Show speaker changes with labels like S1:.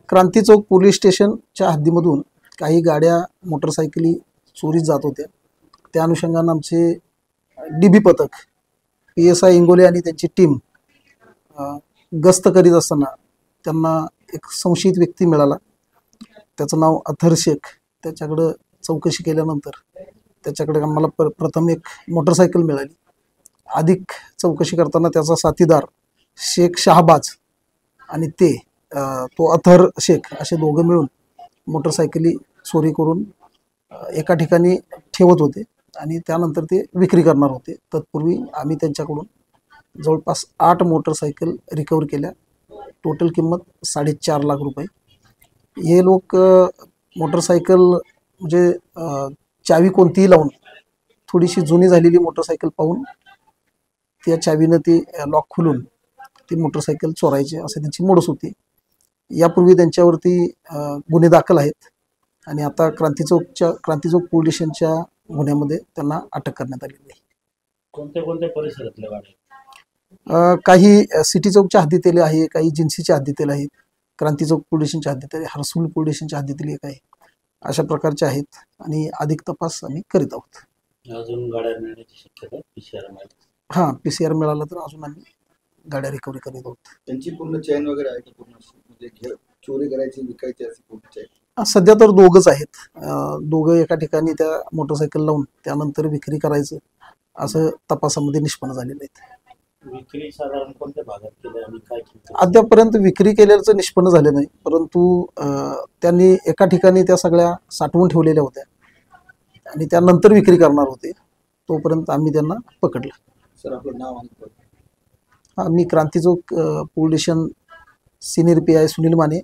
S1: क्रांती Chowk police स्टेशनच्या हद्दीमधून काही गाड्या मोटरसायकली चोरीस जात होत्या। त्या अनुषंगाने आमचे डीबी पथक PSI इंगोले आणि त्यांची टीम गस्त करीत असताना त्यांना एक संशयित व्यक्ती मिळाला। त्याचं नाव अथर शेख। त्याच्याकडे चौकशी केल्यानंतर त्याच्याकडे आम्हाला प्रथम एक मोटरसायकल मिळाली। अधिक चौकशी करताना त्याचा साथीदार शेख शाहबाज आणि तो अथर शेख असे दोघं मिळून मोटरसायकली चोरी करून एका ठिकाणी ठेवत होते आणि त्यानंतर ते विक्री करणार होते। तत्पूर्वी आम्ही त्यांच्याकडून जवळपास 8 मोटरसायकल रिकवर केल्या। टोटल किंमत 4.5 लाख रुपये। हे लोक मोटरसायकल म्हणजे चावी कोणतीही लावून थोडीशी जुनी झालेली मोटरसायकल पाहून त्या चावीनं ती लॉक खोलून ती मोटरसायकल चोरायचे असे त्यांची मोडस होती। यापूर्वी त्यांच्यावरती गुन्हे दाखल आहेत आणि आता क्रांती चौक पोलीस स्टेशनच्या गुन्ह्यामध्ये त्यांना अटक करण्यात आलेली आहे।
S2: कोणत्या कोणत्या परिसरातल्या गाड्या?
S1: काही सिटी चौकच्या हद्दीतील आहे, काही जिन्सीच्या हद्दीतील आहेत, क्रांती चौक पोलीस स्टेशनच्या हद्दीतील आहे, हरसूल पोलीस स्टेशनच्या हद्दीतील एक आहे। अशा प्रकारचे आहेत आणि अधिक तपास आम्ही करीत आहोत।
S2: अजून गाड्या मिळण्याची शक्यता PCR मध्ये?
S1: हां, PCR मिळाला तर अजून आम्ही गाड्या रिकव्हरी करीत आहोत।
S3: त्यांची पूर्ण चेन वगैरे आहे की पूर्ण म्हणजे चोरी करायची विकायची अशी पूर्ण चेन?
S1: सध्या तर दोघंच आहेत। दोघं एका ठिकाणी त्या मोटरसायकल लावून त्यानंतर विक्री करायचं असं तपासामध्ये निष्पन्न झालेलं आहे।
S2: विक्री साधारण कोणत्या भागात केली आणि काय केली?
S1: अद्यापर्यंत विक्री केल्याचं निष्पन्न झालं नाही, परंतु त्यांनी एका ठिकाणी त्या सगळ्या साठवून ठेवलेल्या होत्या आणि त्यानंतर विक्री करणार होते। तोपर्यंत आम्ही त्यांना पकडलं।
S3: सर आपलं नाव आणि
S1: मी Kranti Chowk police station senior PI Sunil Mane